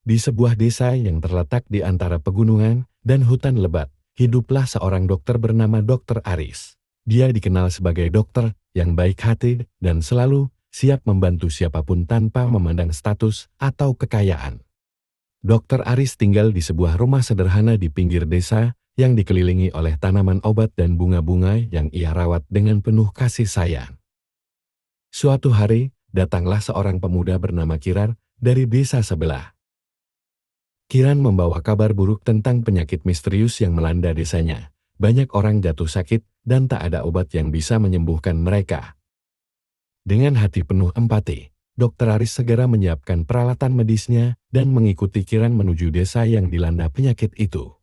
Di sebuah desa yang terletak di antara pegunungan dan hutan lebat, hiduplah seorang dokter bernama Dokter Aris. Dia dikenal sebagai dokter yang baik hati dan selalu siap membantu siapapun tanpa memandang status atau kekayaan. Dokter Aris tinggal di sebuah rumah sederhana di pinggir desa yang dikelilingi oleh tanaman obat dan bunga-bunga yang ia rawat dengan penuh kasih sayang. Suatu hari, datanglah seorang pemuda bernama Kiran dari desa sebelah. Kiran membawa kabar buruk tentang penyakit misterius yang melanda desanya. Banyak orang jatuh sakit dan tak ada obat yang bisa menyembuhkan mereka. Dengan hati penuh empati, Dokter Aris segera menyiapkan peralatan medisnya dan mengikuti Kiran menuju desa yang dilanda penyakit itu.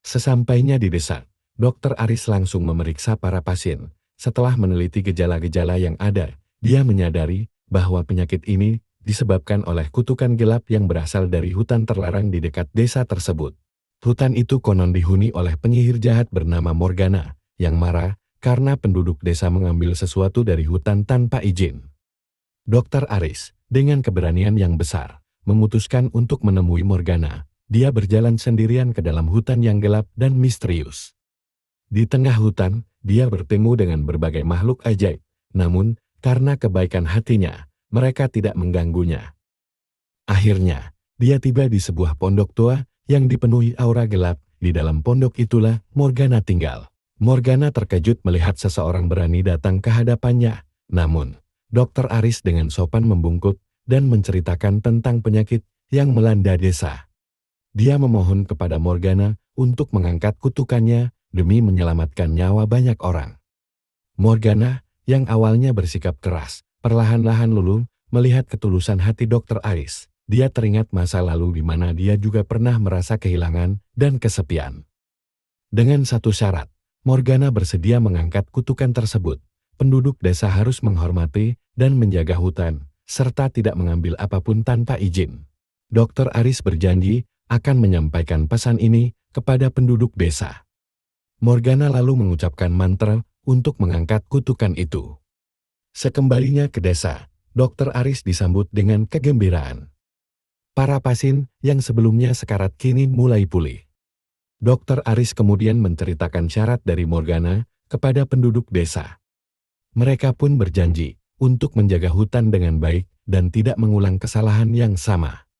Sesampainya di desa, Dokter Aris langsung memeriksa para pasien. Setelah meneliti gejala-gejala yang ada, dia menyadari bahwa penyakit ini disebabkan oleh kutukan gelap yang berasal dari hutan terlarang di dekat desa tersebut. Hutan itu konon dihuni oleh penyihir jahat bernama Morgana, yang marah karena penduduk desa mengambil sesuatu dari hutan tanpa izin. Dokter Aris, dengan keberanian yang besar, memutuskan untuk menemui Morgana. Dia berjalan sendirian ke dalam hutan yang gelap dan misterius. Di tengah hutan, dia bertemu dengan berbagai makhluk ajaib. Namun, karena kebaikan hatinya, mereka tidak mengganggunya. Akhirnya, dia tiba di sebuah pondok tua yang dipenuhi aura gelap. Di dalam pondok itulah Morgana tinggal. Morgana terkejut melihat seseorang berani datang ke hadapannya. Namun, Dokter Aris dengan sopan membungkuk dan menceritakan tentang penyakit yang melanda desa. Dia memohon kepada Morgana untuk mengangkat kutukannya demi menyelamatkan nyawa banyak orang. Morgana, yang awalnya bersikap keras, perlahan-lahan luluh melihat ketulusan hati Dokter Aris. Dia teringat masa lalu di mana dia juga pernah merasa kehilangan dan kesepian. Dengan satu syarat, Morgana bersedia mengangkat kutukan tersebut. Penduduk desa harus menghormati dan menjaga hutan, serta tidak mengambil apapun tanpa izin. Dokter Aris berjanji akan menyampaikan pesan ini kepada penduduk desa. Morgana lalu mengucapkan mantra untuk mengangkat kutukan itu. Sekembalinya ke desa, Dokter Aris disambut dengan kegembiraan. Para pasien yang sebelumnya sekarat kini mulai pulih. Dokter Aris kemudian menceritakan syarat dari Morgana kepada penduduk desa. Mereka pun berjanji untuk menjaga hutan dengan baik dan tidak mengulang kesalahan yang sama.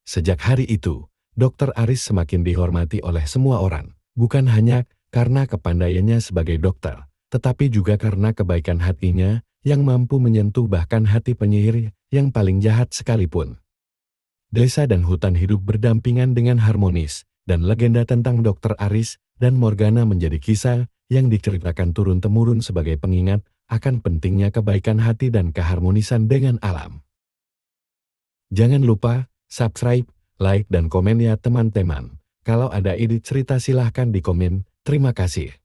Sejak hari itu, Dokter Aris semakin dihormati oleh semua orang, bukan hanya karena kepandaiannya sebagai dokter, tetapi juga karena kebaikan hatinya yang mampu menyentuh bahkan hati penyihir yang paling jahat sekalipun. Desa dan hutan hidup berdampingan dengan harmonis, dan legenda tentang Dokter Aris dan Morgana menjadi kisah yang diceritakan turun-temurun sebagai pengingat akan pentingnya kebaikan hati dan keharmonisan dengan alam. Jangan lupa subscribe, like, dan komen ya teman-teman. Kalau ada ide cerita silahkan di komen. Terima kasih.